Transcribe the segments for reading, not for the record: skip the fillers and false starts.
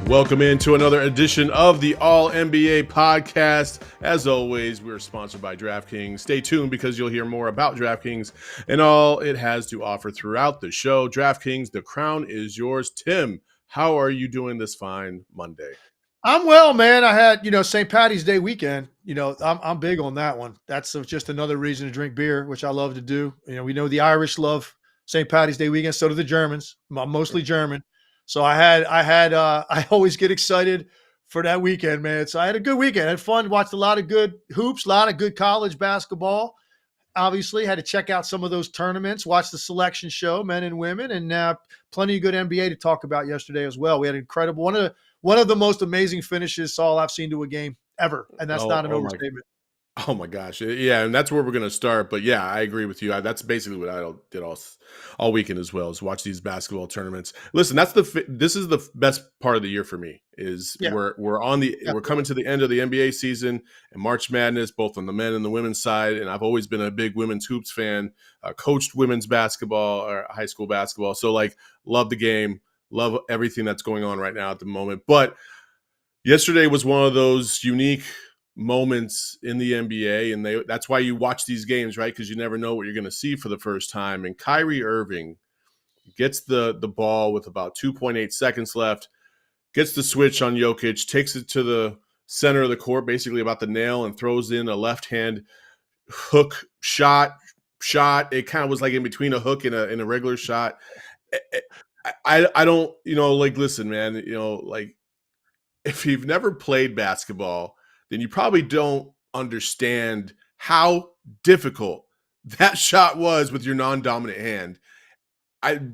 Welcome into another edition of the All NBA podcast. As always, we're sponsored by DraftKings. Stay tuned because you'll hear more about DraftKings and all it has to offer throughout the show. DraftKings, the crown is yours. Tim, how are you doing this fine Monday? I'm well, man. I had, St. Patty's Day weekend. I'm big on that one. That's just another reason to drink beer, which I love to do. We know the Irish love St. Patty's Day weekend. So do the Germans. I'm mostly German. So I always get excited for that weekend, man. So I had a good weekend. I had fun, watched a lot of good hoops, a lot of good college basketball. Obviously, had to check out some of those tournaments, watch the selection show, men and women, and plenty of good NBA to talk about yesterday as well. We had incredible, one of the most amazing finishes, Saul, I've seen to a game ever, and that's not an overstatement. Oh my gosh. Yeah, and that's where we're going to start. But yeah, I agree with you. That's basically what I did all weekend as well, is watch these basketball tournaments. Listen, this is the best part of the year for me. We're coming to the end of the NBA season and March Madness, both on the men and the women's side. And I've always been a big women's hoops fan, coached women's basketball or high school basketball. So love the game, love everything that's going on right now at the moment. But yesterday was one of those unique moments in the NBA, and that's why you watch these games, right? Because you never know what you're going to see for the first time. And Kyrie Irving gets the ball with about 2.8 seconds left, gets the switch on Jokic, takes it to the center of the court, basically about the nail, and throws in a left-hand hook shot. It kind of was like in between a hook and a regular shot. I don't, listen, man, if you've never played basketball, then you probably don't understand how difficult that shot was with your non-dominant hand.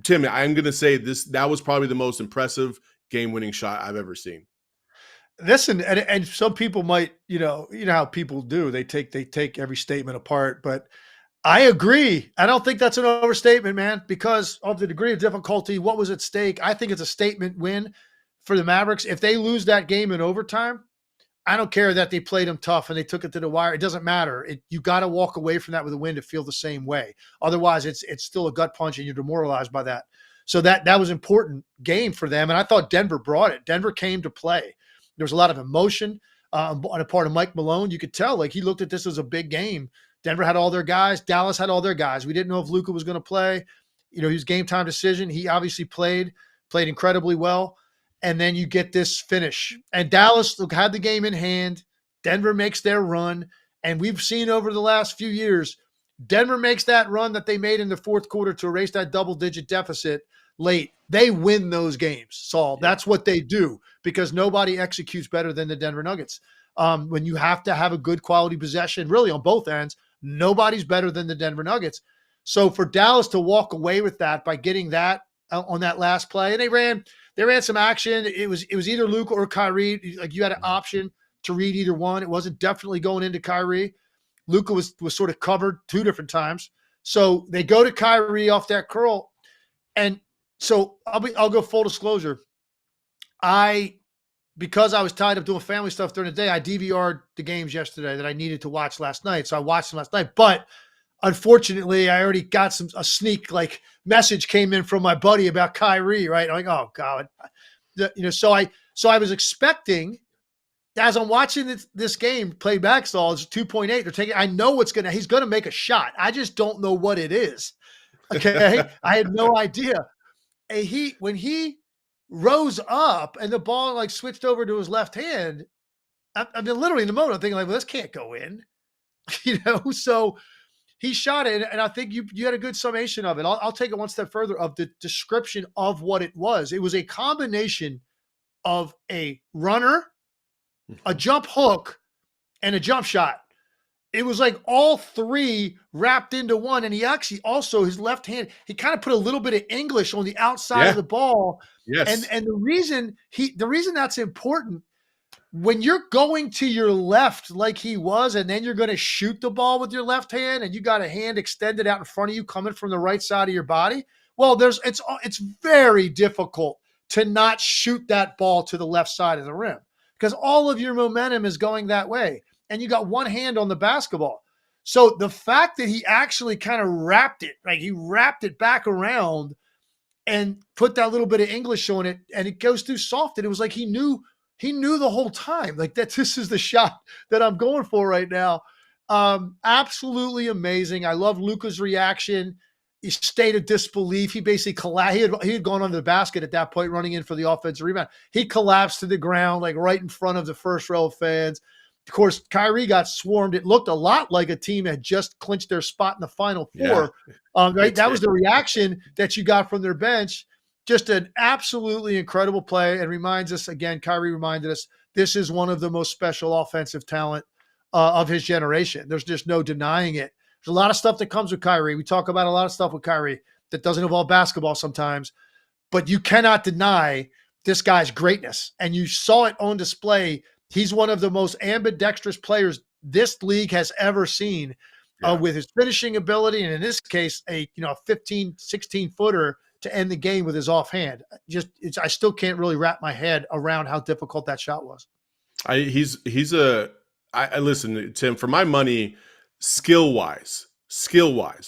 Tim, I'm going to say that was probably the most impressive game-winning shot I've ever seen. Listen, and some people might, you know how people do. They take every statement apart, but I agree. I don't think that's an overstatement, man, because of the degree of difficulty, what was at stake. I think it's a statement win for the Mavericks. If they lose that game in overtime, I don't care that they played them tough and they took it to the wire. It doesn't matter. You got to walk away from that with a win to feel the same way. Otherwise, it's still a gut punch and you're demoralized by that. So that was an important game for them. And I thought Denver brought it. Denver came to play. There was a lot of emotion on the part of Mike Malone. You could tell he looked at this as a big game. Denver had all their guys. Dallas had all their guys. We didn't know if Luka was going to play. He was game time decision. He obviously played incredibly well. And then you get this finish. And Dallas had the game in hand. Denver makes their run. And we've seen over the last few years, Denver makes that run that they made in the fourth quarter to erase that double-digit deficit late. They win those games, Saul. Yeah. That's what they do because nobody executes better than the Denver Nuggets. When you have to have a good quality possession, really on both ends, nobody's better than the Denver Nuggets. So for Dallas to walk away with that by getting that on that last play, and they ran some action. It was either Luka or Kyrie. You had an option to read either one. It wasn't definitely going into Kyrie. Luka was sort of covered two different times. So they go to Kyrie off that curl. And so I'll go full disclosure. Because I was tied up doing family stuff during the day, I DVR'd the games yesterday that I needed to watch last night. So I watched them last night. But unfortunately, I already got a sneak message came in from my buddy about Kyrie, right? I'm like, oh God, So I was expecting, as I'm watching this game play back, Saul, it's 2.8. They're taking. I know he's gonna make a shot. I just don't know what it is. Okay, I had no idea. And when he rose up and the ball switched over to his left hand, I mean, literally in the moment, I'm thinking well, this can't go in, So he shot it, and I think you had a good summation of it. I'll take it one step further of the description of what it was. It was a combination of a runner, a jump hook, and a jump shot. it was like all three wrapped into one. And he actually also, his left hand, he kind of put a little bit of English on the outside of Yeah. the ball. And Yes. and the reason that's important, when you're going to your left like he was, and then you're going to shoot the ball with your left hand, and you got a hand extended out in front of you coming from the right side of your body. Well, it's very difficult to not shoot that ball to the left side of the rim because all of your momentum is going that way, and you got one hand on the basketball. So the fact that he actually kind of wrapped it, like he wrapped it back around and put that little bit of English on it, and it goes through soft. And it was like he knew the whole time, like that this is the shot that I'm going for right now. Absolutely amazing. I love Luka's reaction. His state of disbelief. He basically collapsed. He had gone under the basket at that point, running in for the offensive rebound. He collapsed to the ground, like right in front of the first row of fans. Of course, Kyrie got swarmed. It looked a lot like a team had just clinched their spot in the Final Yeah. Four. Right, that was the reaction that you got from their bench. Just an absolutely incredible play, and reminds us again. Kyrie reminded us this is one of the most special offensive talent of his generation. There's just no denying it. There's a lot of stuff that comes with Kyrie. We talk about a lot of stuff with Kyrie that doesn't involve basketball sometimes, but you cannot deny this guy's greatness. And you saw it on display. He's one of the most ambidextrous players this league has ever seen, Yeah. with his finishing ability. And in this case, a 15, 16 footer to end the game with his offhand. I still can't really wrap my head around how difficult that shot was. I listen, Tim, for my money, skill wise,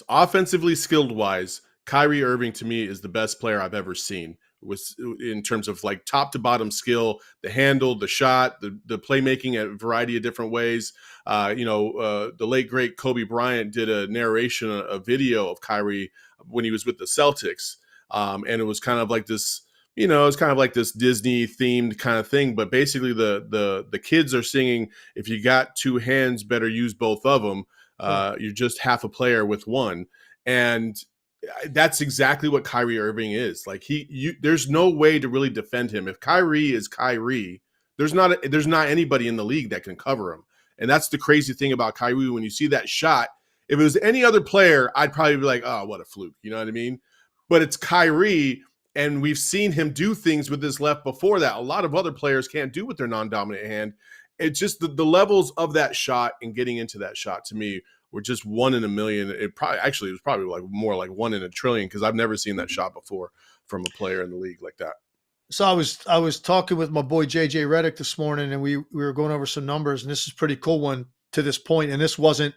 offensively skilled wise, Kyrie Irving to me is the best player I've ever seen. Was in terms of like top to bottom skill, the handle, the shot, the playmaking at a variety of different ways. The late great Kobe Bryant did a narration, a video of Kyrie when he was with the Celtics, and it was kind of like this. It's kind of like this Disney themed kind of thing, but basically the kids are singing, "If you got two hands, better use both of them. You're just half a player with one," and that's exactly what Kyrie Irving is. Like there's no way to really defend him. If Kyrie is Kyrie, there's not anybody in the league that can cover him. And that's the crazy thing about Kyrie. When you see that shot, if it was any other player, I'd probably be like, "Oh, what a fluke." You know what I mean? But it's Kyrie, and we've seen him do things with his left before that a lot of other players can't do with their non-dominant hand. It's just the levels of that shot and getting into that shot to me were just 1 in a million. It was probably like more like 1 in a trillion, because I've never seen that shot before from a player in the league like that. So I was talking with my boy JJ Redick this morning, and we were going over some numbers, and this is a pretty cool one to this point. And this wasn't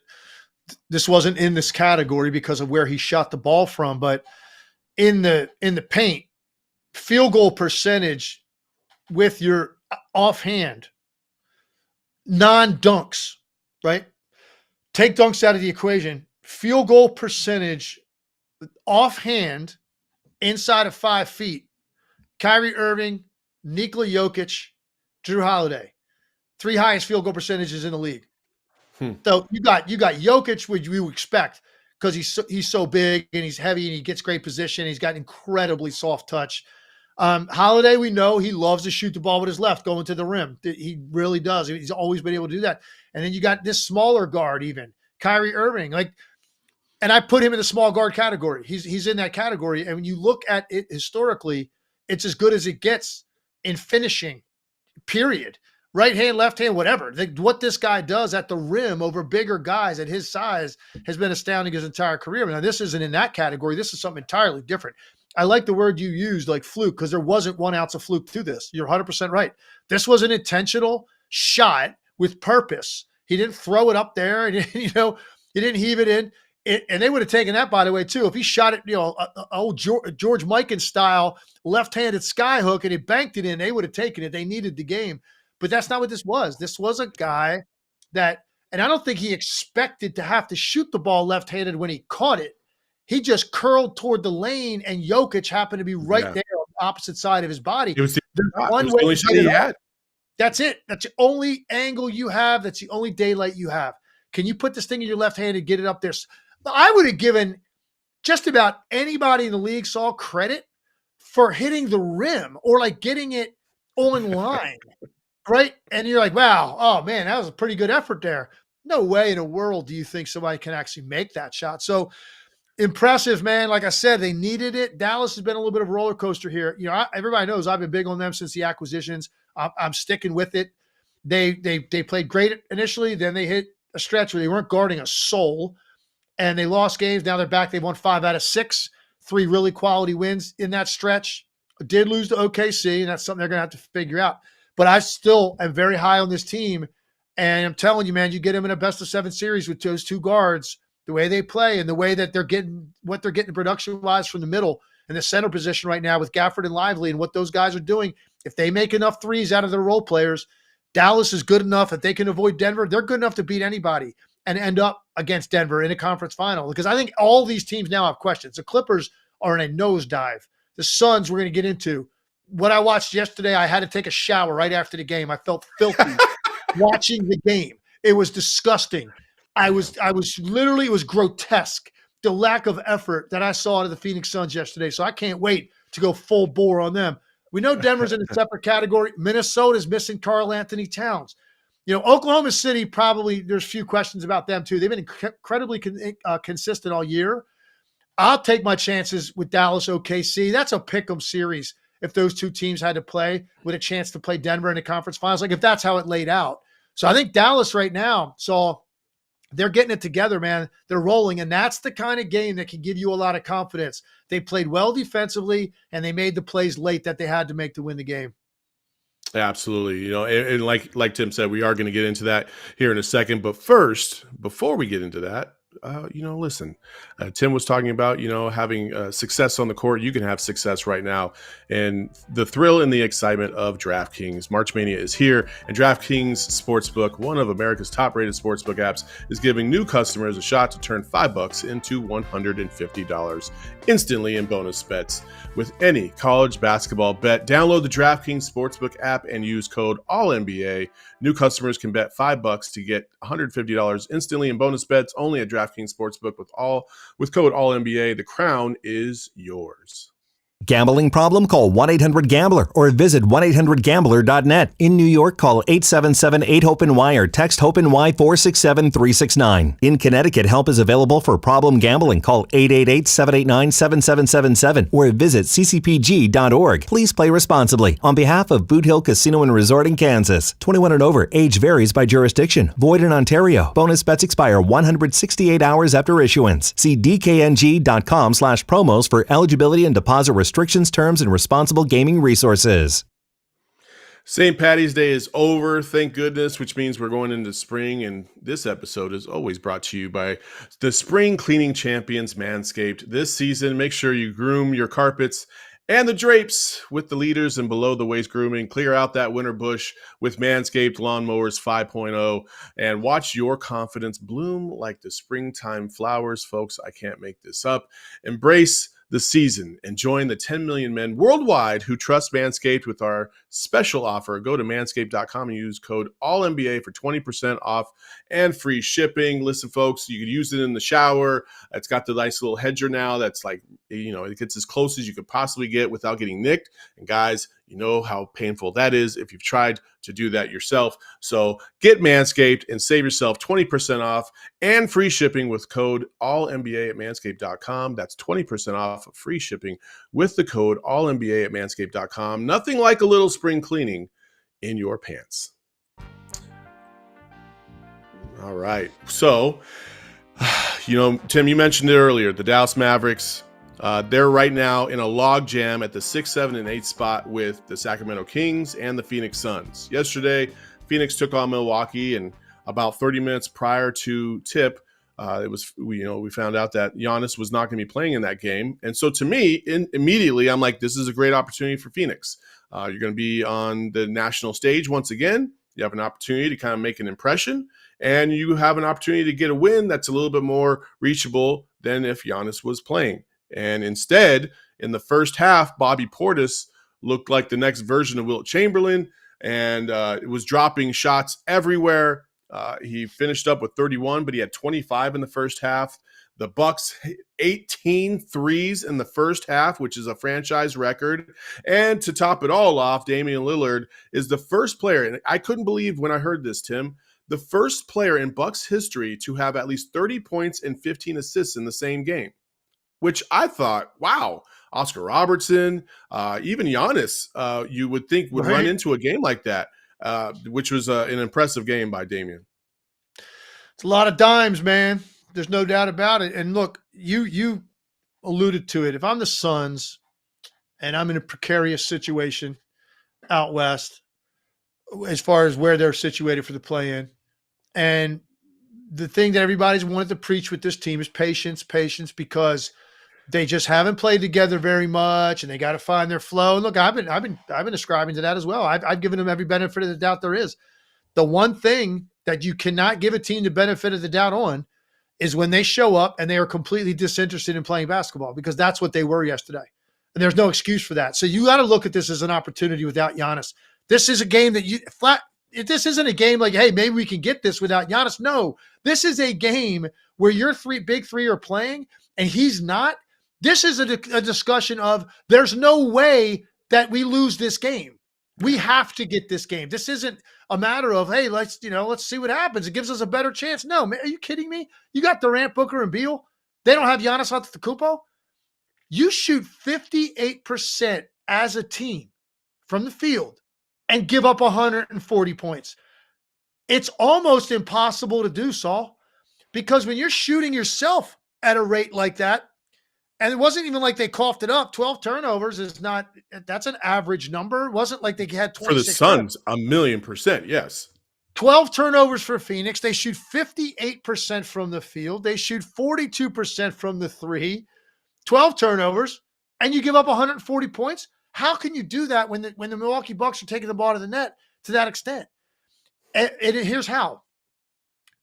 in this category because of where he shot the ball from, but in the paint, field goal percentage with your offhand, non-dunks, right? Take dunks out of the equation. Field goal percentage offhand inside of 5 feet. Kyrie Irving, Nikola Jokic, Drew Holiday, 3 highest field goal percentages in the league. So you got Jokic, which we would expect because he's so big and he's heavy and he gets great position. He's got incredibly soft touch. Holiday, we know he loves to shoot the ball with his left going to the rim. He really does. He's always been able to do that. And then you got this smaller guard, even Kyrie Irving, and I put him in the small guard category. He's in that category. And when you look at it historically, it's as good as it gets in finishing, period. Right hand, left hand, whatever. What this guy does at the rim over bigger guys at his size has been astounding his entire career. Now, this isn't in that category. This is something entirely different. I like the word you used, like fluke, because there wasn't 1 ounce of fluke to this. You're 100% right. This was an intentional shot with purpose. He didn't throw it up there, and he didn't heave it in. And they would have taken that, by the way, too. If he shot it, old George Mikan style left-handed skyhook, and he banked it in, they would have taken it. They needed the game. But that's not what this was. This was a guy that, and I don't think he expected to have to shoot the ball left-handed when he caught it. He just curled toward the lane, and Jokic happened to be right there on the opposite side of his body. It was the only shot he had. That's it. That's the only angle you have. That's the only daylight you have. Can you put this thing in your left hand and get it up there? I would have given just about anybody in the league, Saul, credit for hitting the rim or like getting it on line, right? And you're like, wow, oh man, that was a pretty good effort there. No way in the world do you think somebody can actually make that shot. So impressive, man. Like I said, they needed it. Dallas has been a little bit of a roller coaster here. Everybody knows I've been big on them since the acquisitions. I'm sticking with it. They played great initially, then they hit a stretch where they weren't guarding a soul, and they lost games. Now they're back. They won 5 out of 6, 3 really quality wins in that stretch. Did lose to OKC, and that's something they're going to have to figure out. But I still am very high on this team, and I'm telling you, man, you get them in a best-of-7 series with those 2 guards, the way they play and the way that they're getting production-wise from the middle and the center position right now with Gafford and Lively and what those guys are doing. If they make enough threes out of their role players, Dallas is good enough. If they can avoid Denver, they're good enough to beat anybody and end up against Denver in a conference final. Because I think all these teams now have questions. The Clippers are in a nosedive. The Suns we're going to get into. What I watched yesterday, I had to take a shower right after the game. I felt filthy watching the game. It was disgusting. I was literally, it was grotesque, the lack of effort that I saw out of the Phoenix Suns yesterday. So I can't wait to go full bore on them. We know Denver's in a separate category. Minnesota's missing Karl Anthony Towns. Oklahoma City, probably there's few questions about them too. They've been incredibly consistent all year. I'll take my chances with Dallas OKC. That's a pick'em series if those 2 teams had to play with a chance to play Denver in the conference finals, like if that's how it laid out. So I think Dallas right now, Saul, they're getting it together, man. They're rolling, and that's the kind of game that can give you a lot of confidence. They played well defensively, and they made the plays late that they had to make to win the game. Absolutely. And like Tim said, we are going to get into that here in a second. But first, before we get into that, listen, Tim was talking about, having success on the court. You can have success right now. And the thrill and the excitement of DraftKings. March Mania is here, and DraftKings Sportsbook, one of America's top-rated sportsbook apps, is giving new customers a shot to turn $5 into $150 instantly in bonus bets with any college basketball bet. Download the DraftKings Sportsbook app and use code ALLNBA. New customers can bet $5 to get $150 instantly in bonus bets only at DraftKings Sportsbook with code ALLNBA. The crown is yours. Gambling problem? Call 1-800-GAMBLER or visit 1-800-GAMBLER.net. In New York, call 877-8-HOPE-NY or text HOPE-NY 467-369. In Connecticut, help is available for problem gambling. Call 888-789-7777 or visit ccpg.org. Please play responsibly. On behalf of Boot Hill Casino and Resort in Kansas, 21 and over, age varies by jurisdiction. Void in Ontario. Bonus bets expire 168 hours after issuance. See dkng.com/promos for eligibility and deposit restrictions, terms, and responsible gaming resources. St. Patty's Day is over, thank goodness, which means we're going into spring, and this episode is always brought to you by the spring cleaning champions, Manscaped. This season, make sure you groom your carpets and the drapes with the leaders in below-the-waist grooming. Clear out that winter bush with Manscaped Lawnmowers 5.0 and watch your confidence bloom like the springtime flowers, folks. I can't make this up. Embrace the season and join the 10 million men worldwide who trust Manscaped with our special offer. Go to manscaped.com and use code ALLNBA for 20% off and free shipping. Listen, folks, you can use it in the shower. It's got the nice little hedger now that's like, it gets as close as you could possibly get without getting nicked. And guys, you know how painful that is if you've tried to do that yourself. So get Manscaped and save yourself 20% off and free shipping with code ALLNBA at manscaped.com. That's 20% off of free shipping with the code ALLNBA at manscaped.com. Nothing like a little spring cleaning in your pants. All right. So, Tim, you mentioned it earlier, the Dallas Mavericks. They're right now in a logjam at the 6, 7, and 8 spot with the Sacramento Kings and the Phoenix Suns. Yesterday, Phoenix took on Milwaukee, and about 30 minutes prior to tip, we found out that Giannis was not going to be playing in that game. And so to me, immediately, I'm like, this is a great opportunity for Phoenix. You're going to be on the national stage once again. You have an opportunity to kind of make an impression, and you have an opportunity to get a win that's a little bit more reachable than if Giannis was playing. And instead, in the first half, Bobby Portis looked like the next version of Wilt Chamberlain, and it was dropping shots everywhere. He finished up with 31, but he had 25 in the first half. The Bucks 18 threes in the first half, which is a franchise record. And to top it all off, Damian Lillard is the first player, and I couldn't believe when I heard this, Tim, the first player in Bucks history to have at least 30 points and 15 assists in the same game, which I thought, wow, Oscar Robertson, even Giannis, you would think would run into a game like that, which was an impressive game by Damian. It's a lot of dimes, man. There's no doubt about it. And look, you alluded to it. If I'm the Suns and I'm in a precarious situation out west, as far as where they're situated for the play-in, and the thing that everybody's wanted to preach with this team is patience, because they just haven't played together very much, and they got to find their flow. And look, I've been ascribing to that as well. I've given them every benefit of the doubt there is. The one thing that you cannot give a team the benefit of the doubt on is when they show up and they are completely disinterested in playing basketball, because that's what they were yesterday. And there's no excuse for that. So you got to look at this as an opportunity without Giannis. This is a game that this isn't a game like, hey, maybe we can get this without Giannis. No, this is a game where your big three are playing and he's not. This is a discussion of there's no way that we lose this game. We have to get this game. This isn't a matter of, hey, let's see what happens. It gives us a better chance. No, man, are you kidding me? You got Durant, Booker, and Beal. They don't have Giannis Antetokounmpo. You shoot 58% as a team from the field and give up 140 points. It's almost impossible to do, Saul, because when you're shooting yourself at a rate like that, and it wasn't even like they coughed it up. 12 turnovers that's an average number. It wasn't like they had 26. For the Suns, 1,000,000%, yes. 12 turnovers for Phoenix. They shoot 58% from the field. They shoot 42% from the three. 12 turnovers, and you give up 140 points? How can you do that when the Milwaukee Bucks are taking the ball to the net to that extent? And here's how.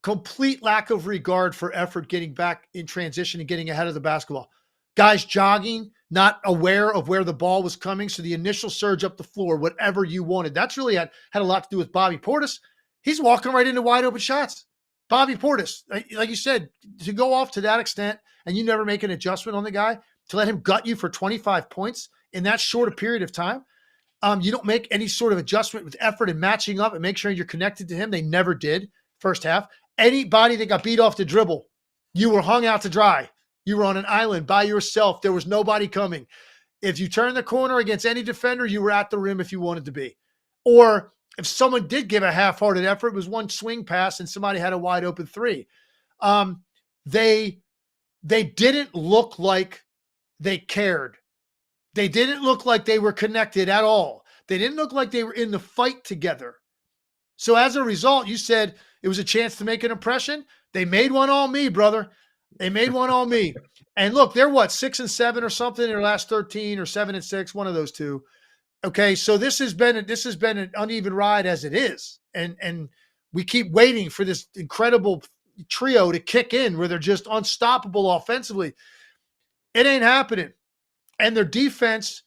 Complete lack of regard for effort getting back in transition and getting ahead of the basketball. Guys jogging, not aware of where the ball was coming. So the initial surge up the floor, whatever you wanted. That's really had a lot to do with Bobby Portis. He's walking right into wide open shots. Bobby Portis, like you said, to go off to that extent and you never make an adjustment on the guy, to let him gut you for 25 points in that short a period of time. You don't make any sort of adjustment with effort and matching up and make sure you're connected to him. They never did first half. Anybody that got beat off the dribble, you were hung out to dry. You were on an island by yourself. There was nobody coming. If you turned the corner against any defender, you were at the rim if you wanted to be. Or if someone did give a half-hearted effort, it was one swing pass and somebody had a wide open three. They didn't look like they cared. They didn't look like they were connected at all. They didn't look like they were in the fight together. So as a result, you said it was a chance to make an impression. They made one on me, brother. They made one on me. And look, they're 6-7 or something in their last 13, or 7-6, one of those two. Okay, so this has been an uneven ride as it is. And we keep waiting for this incredible trio to kick in where they're just unstoppable offensively. It ain't happening. And their defense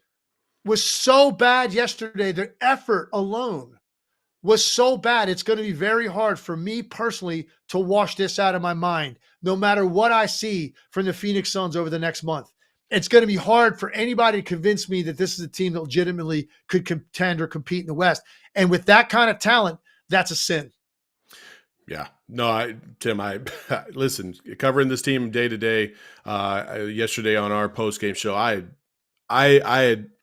was so bad yesterday. Their effort alone was so bad. It's going to be very hard for me personally to wash this out of my mind, no matter what I see from the Phoenix Suns over the next month. It's going to be hard for anybody to convince me that this is a team that legitimately could contend or compete in the West. And with that kind of talent, that's a sin. Yeah, no, Tim, listen, covering this team day to day, yesterday on our post game show, I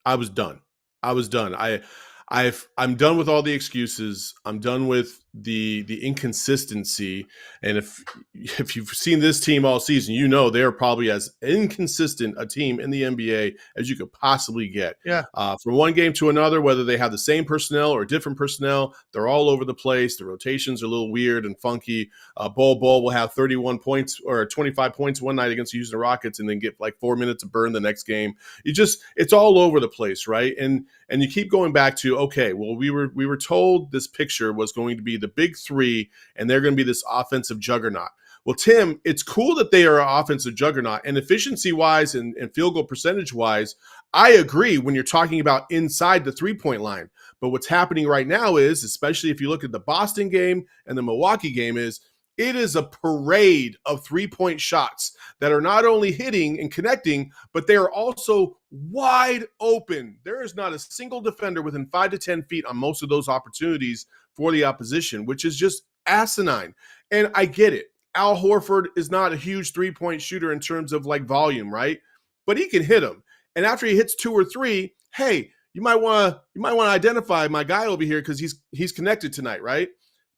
was done. I'm done with all the excuses. I'm done with the inconsistency. And if you've seen this team all season, you know they're probably as inconsistent a team in the NBA as you could possibly get. Yeah. From one game to another, whether they have the same personnel or different personnel, they're all over the place. The rotations are a little weird and funky. Bol will have 31 points or 25 points one night against the Houston Rockets and then get 4 minutes of burn the next game. It's all over the place, right? And you keep going back to, okay, well, we were told this picture was going to be the big three, and they're going to be this offensive juggernaut. Well, Tim, it's cool that they are an offensive juggernaut, and efficiency-wise and field goal percentage-wise, I agree when you're talking about inside the three-point line. But what's happening right now is, especially if you look at the Boston game and the Milwaukee game, it is a parade of three-point shots that are not only hitting and connecting, but they are also wide open. There is not a single defender within 5 to 10 feet on most of those opportunities for the opposition, which is just asinine. And I get it. Al Horford is not a huge three-point shooter in terms of like volume, right? But he can hit them. And after he hits 2 or 3, hey, you might want to identify my guy over here because he's connected tonight, right?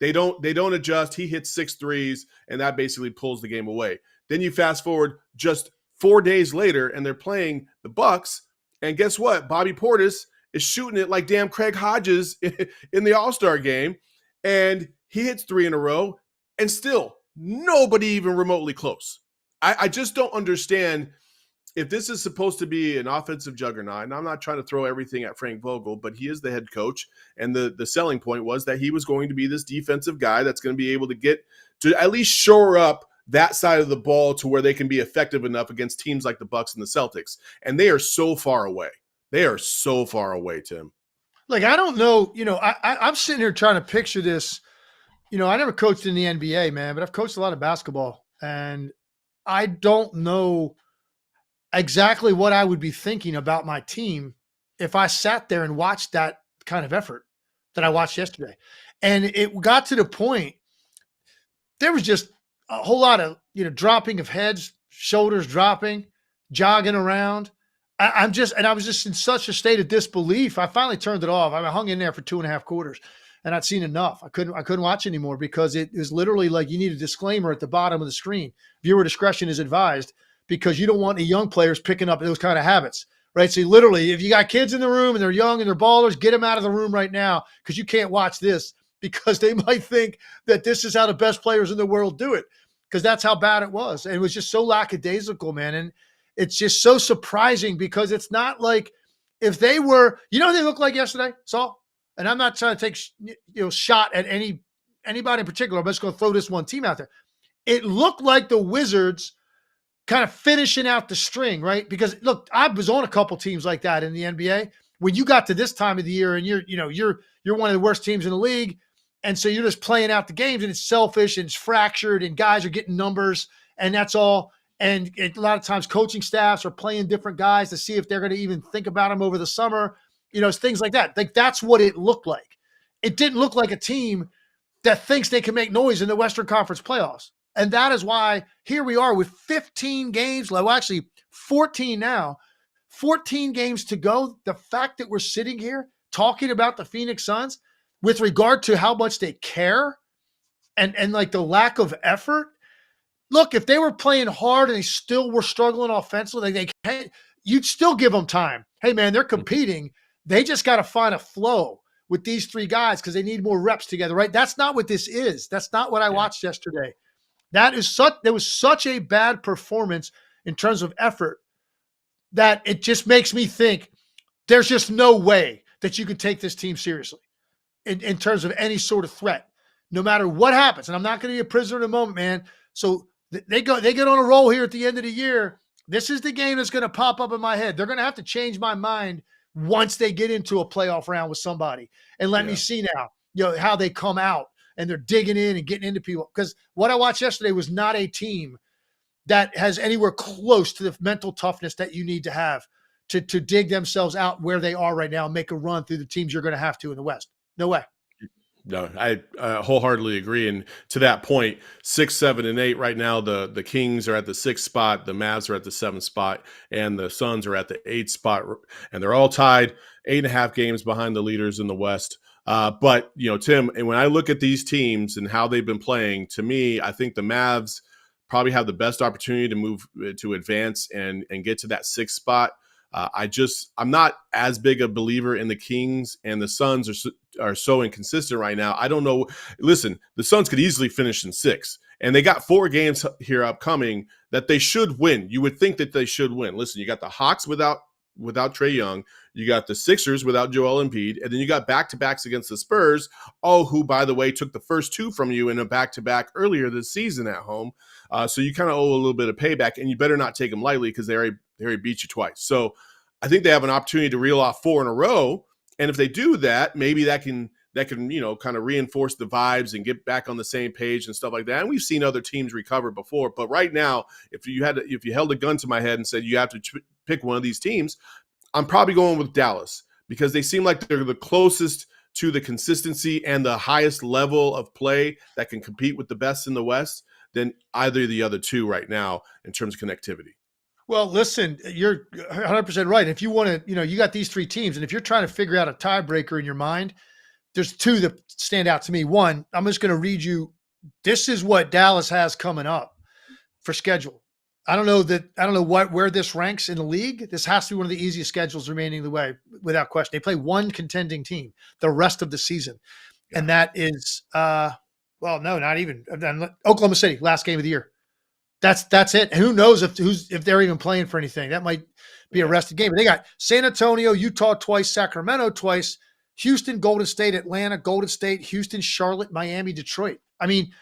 They don't adjust. He hits 6 threes, and that basically pulls the game away. Then you fast forward just 4 days later, and they're playing the Bucks, and guess what? Bobby Portis is shooting it like damn Craig Hodges in the All-Star game, and he hits 3 in a row, and still nobody even remotely close. I just don't understand. If this is supposed to be an offensive juggernaut, and I'm not trying to throw everything at Frank Vogel, but he is the head coach, and the selling point was that he was going to be this defensive guy that's going to be able to get to at least shore up that side of the ball to where they can be effective enough against teams like the Bucks and the Celtics. And they are so far away. They are so far away, Tim. Like, I don't know, I'm sitting here trying to picture this. I never coached in the NBA, man, but I've coached a lot of basketball, and I don't know exactly what I would be thinking about my team if I sat there and watched that kind of effort that I watched yesterday. And it got to the point, there was just a whole lot of, dropping of heads, shoulders dropping, jogging around. I was just in such a state of disbelief. I finally turned it off. I hung in there for 2.5 quarters, and I'd seen enough. I couldn't watch anymore because it was literally like you need a disclaimer at the bottom of the screen. Viewer discretion is advised, because you don't want any young players picking up those kind of habits, right? So literally, if you got kids in the room and they're young and they're ballers, get them out of the room right now, because you can't watch this, because they might think that this is how the best players in the world do it, because that's how bad it was. And it was just so lackadaisical, man. And it's just so surprising, because it's not like if they were, what they looked like yesterday, Saul? And I'm not trying to take shot at anybody in particular. I'm just going to throw this one team out there. It looked like the Wizards kind of finishing out the string, right? Because look, I was on a couple teams like that in the NBA. When you got to this time of the year and you're one of the worst teams in the league, and so you're just playing out the games, and it's selfish and it's fractured, and guys are getting numbers, and that's all. And a lot of times coaching staffs are playing different guys to see if they're going to even think about them over the summer, things like that. Like, that's what it looked like. It didn't look like a team that thinks they can make noise in the Western Conference playoffs. And that is why here we are with 15 games, well, actually 14 now, 14 games to go. The fact that we're sitting here talking about the Phoenix Suns with regard to how much they care and like the lack of effort. Look, if they were playing hard and they still were struggling offensively, you'd still give them time. Hey, man, they're competing. They just got to find a flow with these 3 guys because they need more reps together, right? That's not what this is. That's not what I watched yesterday. There was such a bad performance in terms of effort that it just makes me think there's just no way that you can take this team seriously in terms of any sort of threat, no matter what happens. And I'm not going to be a prisoner of the moment, man. So they get on a roll here at the end of the year. This is the game that's going to pop up in my head. They're going to have to change my mind once they get into a playoff round with somebody, and let me see now, how they come out. And they're digging in and getting into people. Because what I watched yesterday was not a team that has anywhere close to the mental toughness that you need to have to dig themselves out where they are right now and make a run through the teams you're going to have to in the West. No way. No, I wholeheartedly agree. And to that point, 6, 7, and 8 right now, the Kings are at the 6th spot, the Mavs are at the 7th spot, and the Suns are at the 8th spot. And they're all tied 8.5 games behind the leaders in the West. But, Tim, and when I look at these teams and how they've been playing, to me, I think the Mavs probably have the best opportunity to move to advance and get to that 6th spot. I'm not as big a believer in the Kings, and the Suns are so inconsistent right now. I don't know. Listen, the Suns could easily finish in 6th, and they got 4 games here upcoming that they should win. You would think that they should win. Listen, you got the Hawks without Trae Young. You got the Sixers without Joel Embiid. And then you got back-to-backs against the Spurs, who, by the way, took the first 2 from you in a back-to-back earlier this season at home. So you kind of owe a little bit of payback, and you better not take them lightly because they already beat you twice. So I think they have an opportunity to reel off 4 in a row. And if they do that, maybe that can kind of reinforce the vibes and get back on the same page and stuff like that. And we've seen other teams recover before. But right now, if you held a gun to my head and said you have to pick one of these teams, I'm probably going with Dallas because they seem like they're the closest to the consistency and the highest level of play that can compete with the best in the West than either of the other two right now in terms of connectivity. Well, listen, you're 100% right. If you want to, you got these three teams, and if you're trying to figure out a tiebreaker in your mind, there's two that stand out to me. One, I'm just going to read you. This is what Dallas has coming up for schedule. I don't know where this ranks in the league. This has to be one of the easiest schedules remaining the way, without question. They play one contending team the rest of the season. Yeah. And that is, no, not even Oklahoma City, last game of the year. That's it. And who knows if they're even playing for anything? That might be a rested game. But they got San Antonio, Utah twice, Sacramento twice, Houston, Golden State, Atlanta, Golden State, Houston, Charlotte, Miami, Detroit. I mean,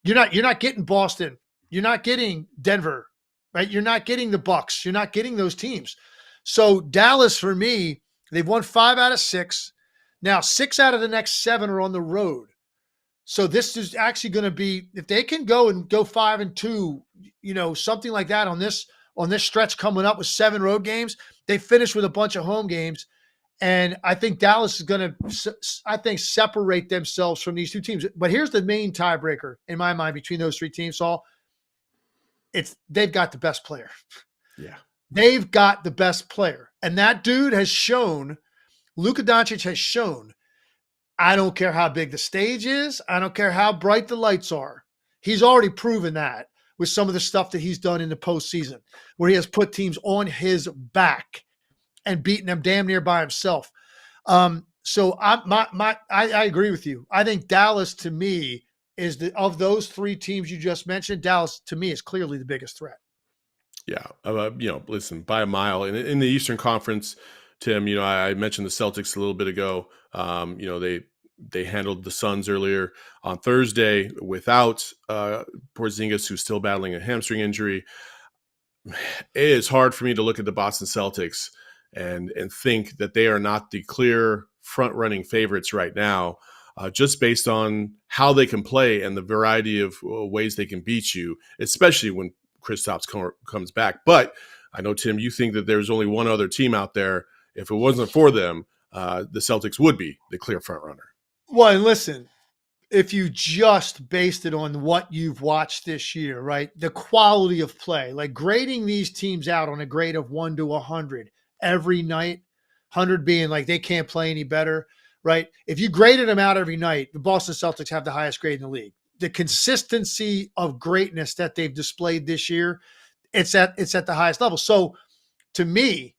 you're not getting Boston. You're not getting Denver, right? You're not getting the Bucks. You're not getting those teams. So Dallas, for me, they've won 5 out of 6. Now 6 out of the next 7 are on the road. So this is actually going to be, if they can go 5-2, something like that on this stretch coming up with 7 road games, they finish with a bunch of home games. And I think Dallas is going to, separate themselves from these two teams. But here's the main tiebreaker in my mind between those three teams, Saul. They've got the best player. Yeah. They've got the best player. And that dude has shown, Luka Doncic has shown, I don't care how big the stage is. I don't care how bright the lights are. He's already proven that with some of the stuff that he's done in the postseason, where he has put teams on his back and beaten them damn near by himself. So I agree with you. I think Dallas, to me, is of those three teams you just mentioned, Dallas, to me, is clearly the biggest threat. Yeah. Listen, by a mile. In the Eastern Conference, Tim, I mentioned the Celtics a little bit ago. They handled the Suns earlier on Thursday without Porzingis, who's still battling a hamstring injury. It is hard for me to look at the Boston Celtics and think that they are not the clear front-running favorites right now, just based on how they can play and the variety of ways they can beat you, especially when Kristaps comes back. But I know, Tim, you think that there's only one other team out there. If it wasn't for them, the Celtics would be the clear front runner. Well, and listen, if you just based it on what you've watched this year, right? The quality of play, like grading these teams out on a grade of 1 to 100 every night, 100 being like they can't play any better, right? If you graded them out every night, the Boston Celtics have the highest grade in the league. The consistency of greatness that they've displayed this year, it's at the highest level. So to me,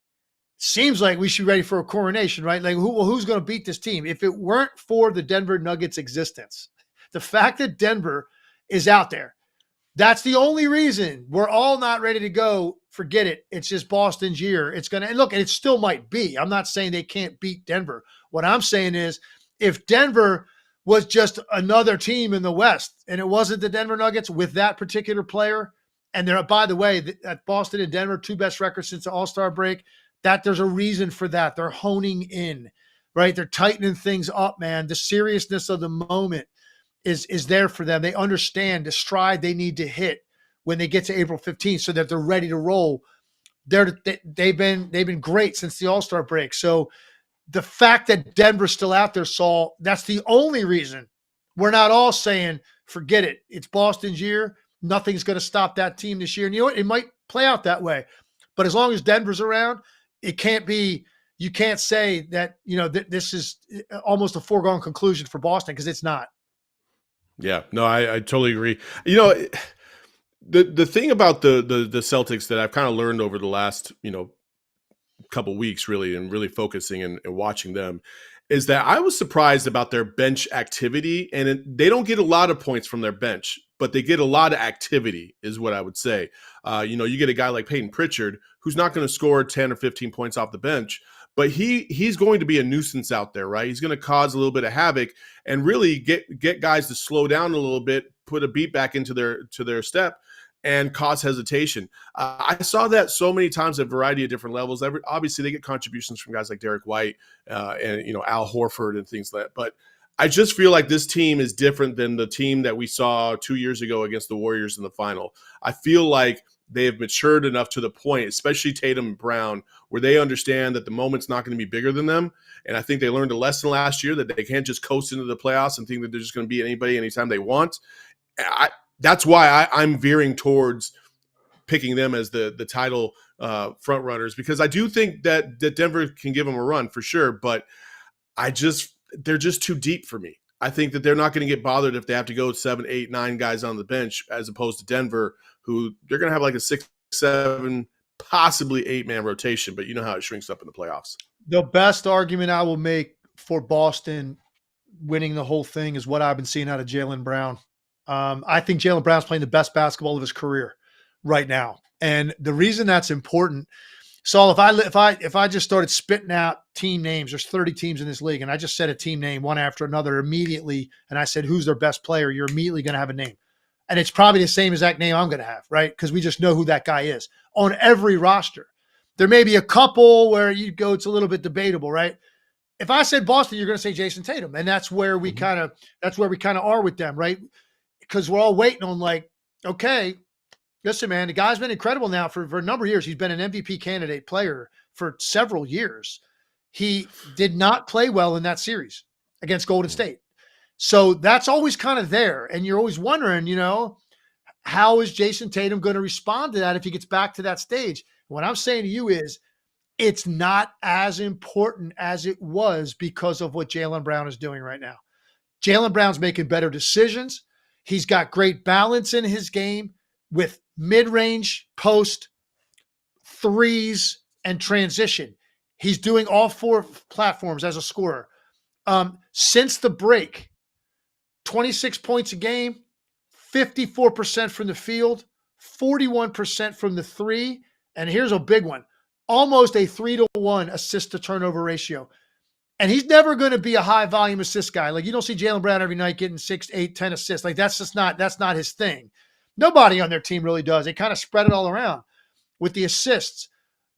seems like we should be ready for a coronation, right? Like who's going to beat this team? If it weren't for the Denver Nuggets existence, the fact that Denver is out there, that's the only reason we're all not ready to go. Forget it. It's just Boston's year. It's going to, and look, and it still might be. I'm not saying they can't beat Denver. What I'm saying is if Denver was just another team in the West and it wasn't the Denver Nuggets with that particular player, and they're, by the way, at Boston and Denver, 2 best records since the All-Star break, that there's a reason for that. They're honing in, right? They're tightening things up, man. The seriousness of the moment is there for them. They understand the stride they need to hit when they get to April 15th so that they're ready to roll. They've been great since the All-Star break. So the fact that Denver's still out there, Saul, that's the only reason we're not all saying, forget it. It's Boston's year. Nothing's going to stop that team this year. And you know what? It might play out that way. But as long as Denver's around, it can't be, you can't say that, this is almost a foregone conclusion for Boston, because it's not. Yeah, no, I totally agree. The thing about the Celtics that I've kind of learned over the last, couple weeks really, and really focusing and watching them, is that I was surprised about their bench activity. And they don't get a lot of points from their bench, but they get a lot of activity is what I would say. You get a guy like Peyton Pritchard, who's not going to score 10 or 15 points off the bench, but he's going to be a nuisance out there, right? He's going to cause a little bit of havoc and really get guys to slow down a little bit, put a beat back into their step, and cause hesitation. I saw that so many times at a variety of different levels. Obviously, they get contributions from guys like Derek White and Al Horford and things like that. But I just feel like this team is different than the team that we saw 2 years ago against the Warriors in the final. I feel like they have matured enough to the point, especially Tatum and Brown, where they understand that the moment's not going to be bigger than them. And I think they learned a lesson last year that they can't just coast into the playoffs and think that they're just going to beat anybody anytime they want. That's why I'm veering towards picking them as the title front runners, because I do think that Denver can give them a run for sure, but they're just too deep for me. I think that they're not going to get bothered if they have to go 7, 8, 9 guys on the bench, as opposed to Denver, who they're going to have like a 6, 7, possibly 8-man rotation, but you know how it shrinks up in the playoffs. The best argument I will make for Boston winning the whole thing is what I've been seeing out of Jaylen Brown. I think Jaylen Brown's playing the best basketball of his career right now. And the reason that's important, Saul, if I just started spitting out team names, there's 30 teams in this league, and I just said a team name one after another immediately, and I said, who's their best player? You're immediately going to have a name. And it's probably the same exact name I'm going to have, right? Because we just know who that guy is on every roster. There may be a couple where you go, it's a little bit debatable, right? If I said Boston, you're going to say Jason Tatum. And that's where we kind of are with them, right? Because we're all waiting on like, okay, listen, man, the guy's been incredible now for a number of years. He's been an MVP candidate player for several years. He did not play well in that series against Golden State. So that's always kind of there. And you're always wondering, how is Jason Tatum going to respond to that if he gets back to that stage? What I'm saying to you is it's not as important as it was because of what Jaylen Brown is doing right now. Jaylen Brown's making better decisions. He's got great balance in his game with mid-range, post, threes, and transition. He's doing all 4 platforms as a scorer. Since the break, 26 points a game, 54% from the field, 41% from the 3, and here's a big one, almost a 3-to-1 assist to turnover ratio. And he's never going to be a high volume assist guy. Like, you don't see Jaylen Brown every night getting 6, 8, 10 assists. Like, that's not his thing. Nobody on their team really does. They kind of spread it all around with the assists.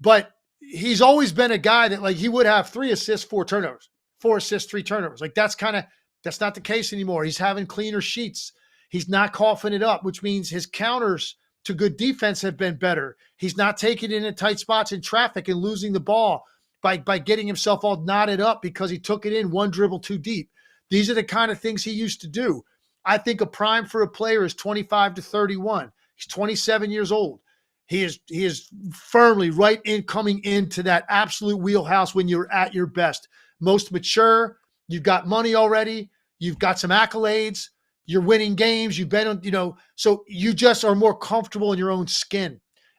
But he's always been a guy that, like, he would have 3 assists, 4 turnovers, 4 assists, 3 turnovers. Like, that's not the case anymore. He's having cleaner sheets. He's not coughing it up, which means his counters to good defense have been better. He's not taking it in tight spots in traffic and losing the ball by getting himself all knotted up because he took it in one dribble too deep. These are the kind of things he used to do. I think a prime for a player is 25 to 31. He's 27 years old. He is firmly coming into that absolute wheelhouse when you're at your best. Most mature, you've got money already, you've got some accolades, you're winning games, you've been on, so you just are more comfortable in your own skin.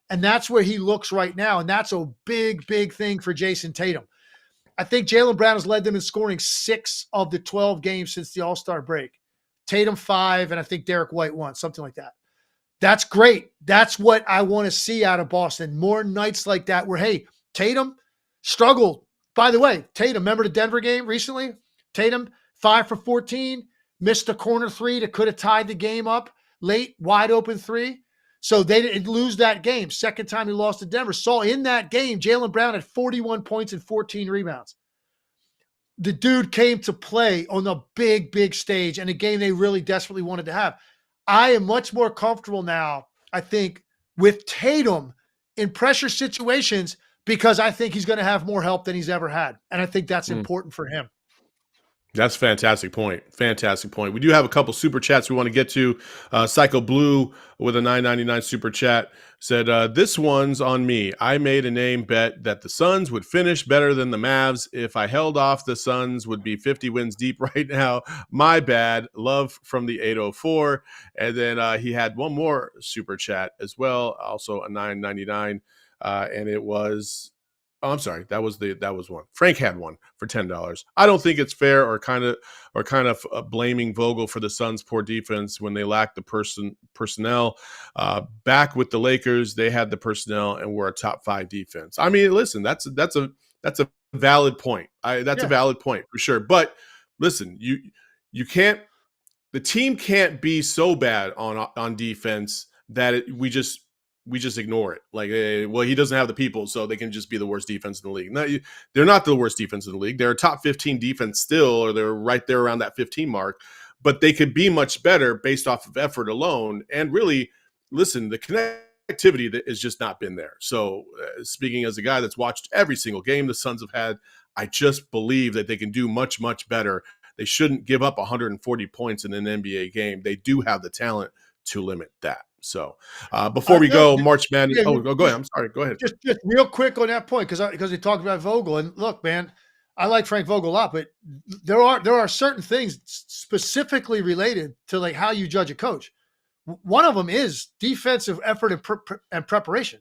And that's where he looks right now. And that's a big, big thing for Jason Tatum. I think Jaylen Brown has led them in scoring 6 of the 12 games since the All-Star break. Tatum 5, and I think Derek White 1, something like that. That's great. That's what I want to see out of Boston. More nights like that where, hey, Tatum struggled. By the way, Tatum, remember the Denver game recently? Tatum, 5 for 14, missed a corner 3 that could have tied the game up late, wide open 3. So they didn't lose that game. Second time he lost to Denver. Saw in that game, Jaylen Brown had 41 points and 14 rebounds. The dude came to play on the big, big stage and a game they really desperately wanted to have. I am much more comfortable now, I think, with Tatum in pressure situations because I think he's going to have more help than he's ever had. And I think that's important for him. That's a fantastic point. Fantastic point. We do have a couple super chats we want to get to. Psycho Blue with a $9.99 super chat said, this one's on me. I made a name bet that the Suns would finish better than the Mavs. If I held off, the Suns would be 50 wins deep right now. My bad. Love from the 804. And then he had one more super chat as well, also a $9.99. And it was... Oh, I'm sorry. That was one. Frank had one for $10. I don't think it's fair or kind of blaming Vogel for the Suns' poor defense when they lack the personnel. Back with the Lakers, they had the personnel and were a top 5 defense. I mean, listen, that's a valid point. A valid point for sure. But listen, you can't. The team can't be so bad on defense that we just ignore it. Like, well, he doesn't have the people, so they can just be the worst defense in the league. No, they're not the worst defense in the league. They're a top 15 defense still, or they're right there around that 15 mark. But they could be much better based off of effort alone. And really, listen, the connection activity that has just not been there. So speaking as a guy that's watched every single game the Suns have had, I just believe that they can do much, much better. They shouldn't give up 140 points in an NBA game. They do have the talent to limit that. So before we go, March Madness. Yeah, Go ahead. I'm sorry. Go ahead. Just real quick on that point, because we talked about Vogel, and look, man, I like Frank Vogel a lot, but there are certain things specifically related to like how you judge a coach. One of them is defensive effort and preparation.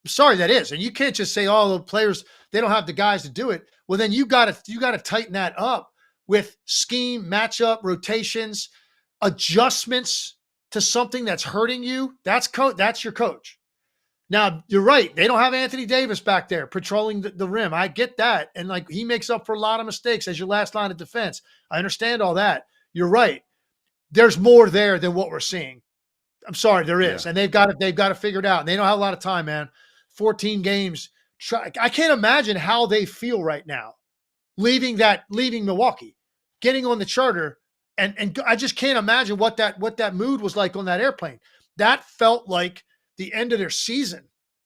I'm sorry, that is, and you can't just say, "Oh, the players, they don't have the guys to do it." Well, then you got to tighten that up with scheme, matchup, rotations, adjustments to something that's hurting you. That's your coach. Now, you're right. They don't have Anthony Davis back there patrolling the rim. I get that. And like he makes up for a lot of mistakes as your last line of defense. I understand all that. You're right. There's more there than what we're seeing. I'm sorry, there is. Yeah. And they've got to figure it out. And they don't have a lot of time, man. 14 games. I can't imagine how they feel right now, leaving Milwaukee, getting on the charter. And I just can't imagine what that mood was like on that airplane. That felt like the end of their season.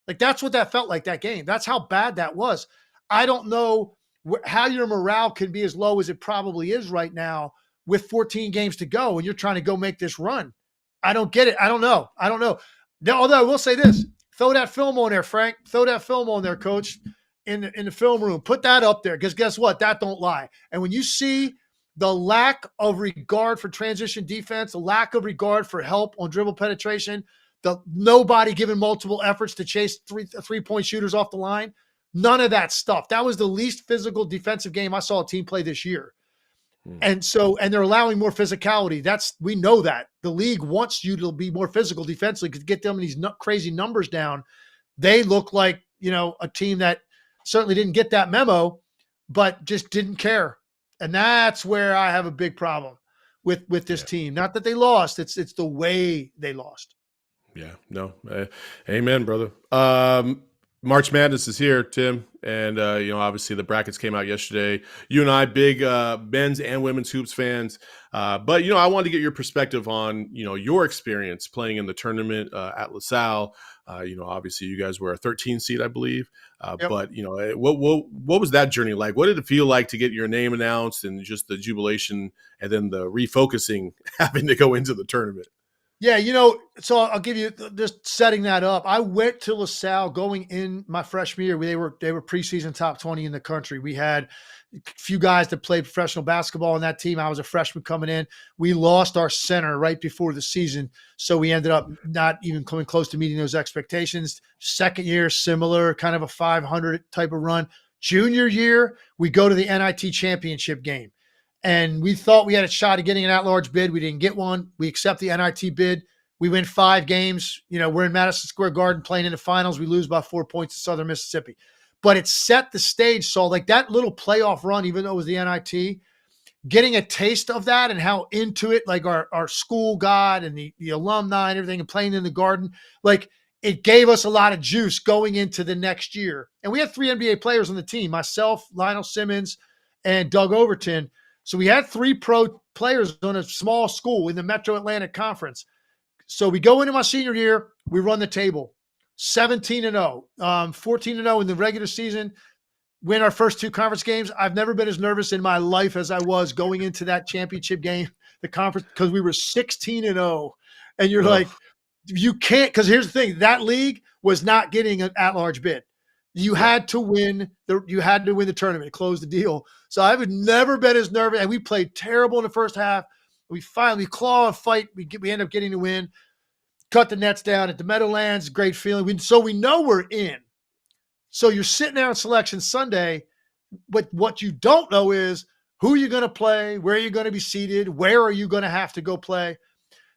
Like that's what that felt like, that game. That's how bad that was. I don't know how your morale can be as low as it probably is right now with 14 games to go and you're trying to go make this run. I don't get it. I don't know. Although I will say this, throw that film on there, Frank. Throw that film on there, coach, in the film room. Put that up there because guess what? That don't lie. And when you see the lack of regard for transition defense, the lack of regard for help on dribble penetration, the nobody giving multiple efforts to chase three-point shooters off the line, none of that stuff. That was the least physical defensive game I saw a team play this year. And they're allowing more physicality. We know that the league wants you to be more physical defensively to get them these crazy numbers down. They look like, a team that certainly didn't get that memo, but just didn't care. And that's where I have a big problem with this team. Not that they lost. It's the way they lost. Yeah, no. Amen, brother. March Madness is here, Tim. And, obviously the brackets came out yesterday. You and I, big men's and women's hoops fans. But, I wanted to get your perspective on, your experience playing in the tournament at LaSalle. Obviously you guys were a 13 seed, I believe. Yep. But, what was that journey like? What did it feel like to get your name announced and just the jubilation and then the refocusing having to go into the tournament? Yeah, so I'll give you just setting that up. I went to LaSalle going in my freshman year. They were preseason top 20 in the country. We had a few guys that played professional basketball on that team. I was a freshman coming in. We lost our center right before the season, so we ended up not even coming close to meeting those expectations. Second year, similar, kind of a 500 type of run. Junior year, we go to the NIT championship game. And we thought we had a shot at getting an at-large bid. We didn't get one. We accept the NIT bid. We win 5 games. We're in Madison Square Garden playing in the finals. We lose by 4 points to Southern Mississippi. But it set the stage, Saul, like that little playoff run, even though it was the NIT, getting a taste of that and how into it, like our school got and the alumni and everything and playing in the Garden, like it gave us a lot of juice going into the next year. And we had 3 NBA players on the team, myself, Lionel Simmons, and Doug Overton. So we had 3 pro players on a small school in the Metro Atlantic Conference. So we go into my senior year, we run the table, 17-0, 14-0 in the regular season, win our first 2 conference games. I've never been as nervous in my life as I was going into that championship game, the conference, because we were 16-0. And you're like, you can't, because here's the thing, that league was not getting an at-large bid. You had to win the tournament, close the deal. So I've never been as nervous. And we played terrible in the first half. We finally claw and fight. We end up getting the win. Cut the nets down at the Meadowlands. Great feeling. So we know we're in. So you're sitting there on Selection Sunday, but what you don't know is who you're going to play, where you're going to be seated, where are you going to have to go play.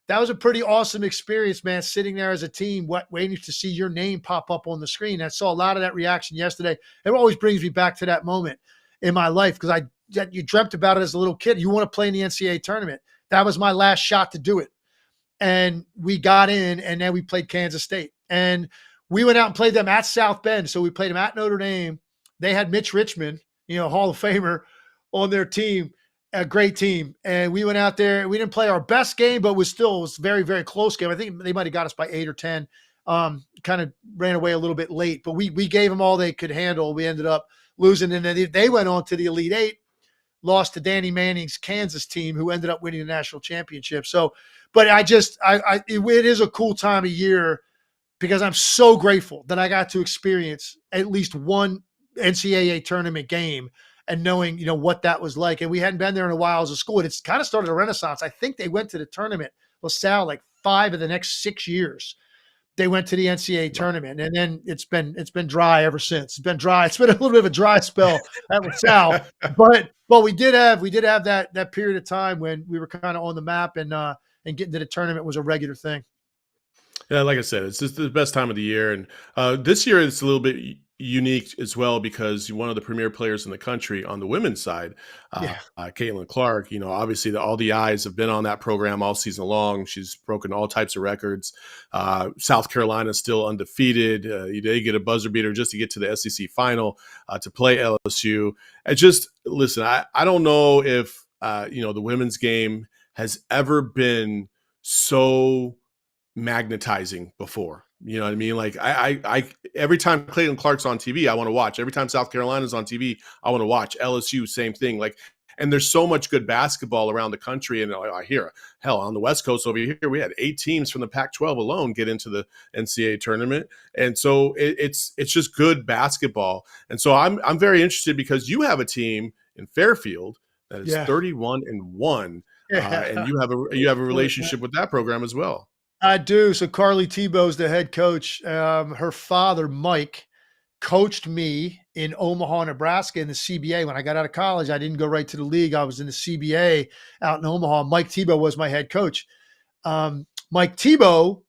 That was a pretty awesome experience, man, sitting there as a team, waiting to see your name pop up on the screen. I saw a lot of that reaction yesterday. It always brings me back to that moment in my life because you dreamt about it as a little kid. You want to play in the NCAA tournament. That was my last shot to do it. And we got in, and then we played Kansas State. And we went out and played them at South Bend. So we played them at Notre Dame. They had Mitch Richmond, Hall of Famer, on their team. A great team. And we went out there. We didn't play our best game, but it was very, very close game. I think they might have got us by 8 or 10. kind of ran away a little bit late, but we gave them all they could handle. We ended up losing, and then they went on to the Elite Eight, lost to Danny Manning's Kansas team, who ended up winning the national championship. So, but it is a cool time of year because I'm so grateful that I got to experience at least one NCAA tournament game and knowing, what that was like. And we hadn't been there in a while as a school. And it's kind of started a renaissance. I think they went to the tournament, LaSalle, like 5 of the next 6 years. They went to the NCAA tournament, and then it's been dry ever since. It's been dry. It's been a little bit of a dry spell at LaSalle, but we did have that period of time when we were kind of on the map, and getting to the tournament was a regular thing. Yeah, like I said, it's just the best time of the year, and this year it's a little bit unique as well because one of the premier players in the country on the women's side, Caitlin Clark, obviously all the eyes have been on that program all season long. She's broken all types of records. South Carolina is still undefeated. They get a buzzer beater just to get to the SEC final to play LSU. And just listen, I don't know if the women's game has ever been so magnetizing before. You know what I mean? Like I every time Caitlin Clark's on TV, I want to watch. Every time South Carolina's on TV, I want to watch. LSU, same thing. Like, and there's so much good basketball around the country. And I hear, hell, on the West Coast over here, we had 8 teams from the Pac-12 alone get into the NCAA tournament. And so it's just good basketball. And so I'm very interested because you have a team in Fairfield that is 31-1, and you have a relationship with that program as well. I do. So Carly Tebow's the head coach. Her father, Mike, coached me in Omaha, Nebraska in the CBA. When I got out of college, I didn't go right to the league. I was in the CBA out in Omaha. Mike Tebow was my head coach. Mike Tebow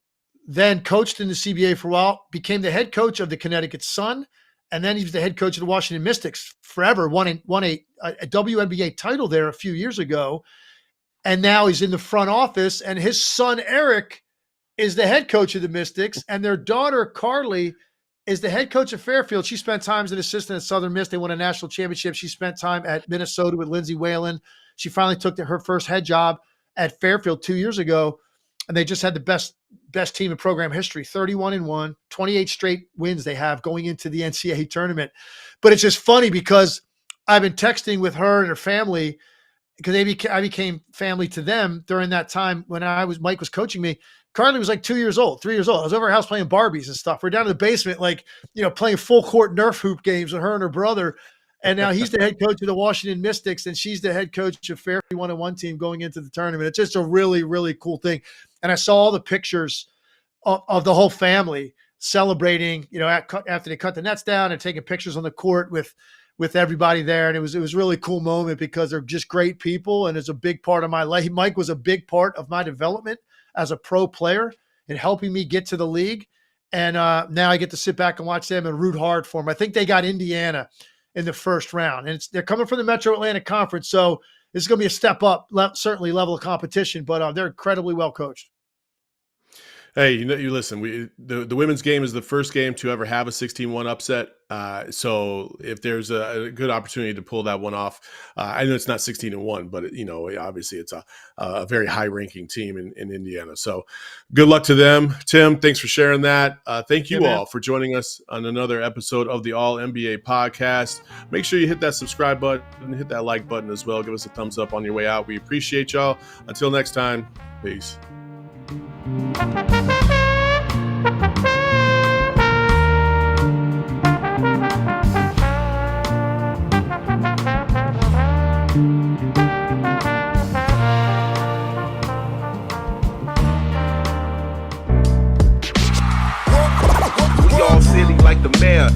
then coached in the CBA for a while, became the head coach of the Connecticut Sun, and then he was the head coach of the Washington Mystics forever, won a WNBA title there a few years ago. And now he's in the front office, and his son, Eric, is the head coach of the Mystics, and their daughter, Carly, is the head coach of Fairfield. She spent time as an assistant at Southern Miss. They won a national championship. She spent time at Minnesota with Lindsay Whalen. She finally took her first head job at Fairfield 2 years ago, and they just had the best team in program history, 31-1, 28 straight wins they have going into the NCAA tournament. But it's just funny because I've been texting with her and her family because I became family to them during that time when Mike was coaching me. Carly was like 2 years old, 3 years old. I was over her house playing Barbies and stuff. We're down in the basement, playing full court Nerf hoop games with her and her brother. And now he's the head coach of the Washington Mystics, and she's the head coach of Fairfield 1-1 team going into the tournament. It's just a really, really cool thing. And I saw all the pictures of the whole family celebrating, after they cut the nets down and taking pictures on the court with everybody there. And it was a really cool moment because they're just great people, and it's a big part of my life. Mike was a big part of my development as a pro player and helping me get to the league. And now I get to sit back and watch them and root hard for them. I think they got Indiana in the first round, and they're coming from the Metro Atlantic Conference. So this is going to be a step up, certainly level of competition, but they're incredibly well coached. Hey, you listen, the women's game is the first game to ever have a 16-1 upset. So if there's a good opportunity to pull that one off, I know it's not 16-1, but obviously it's a very high ranking team in Indiana. So good luck to them. Tim, thanks for sharing that. Thank you all for joining us on another episode of the All NBA podcast. Make sure you hit that subscribe button and hit that like button as well. Give us a thumbs up on your way out. We appreciate y'all. Until next time, peace. We all silly like the mayor.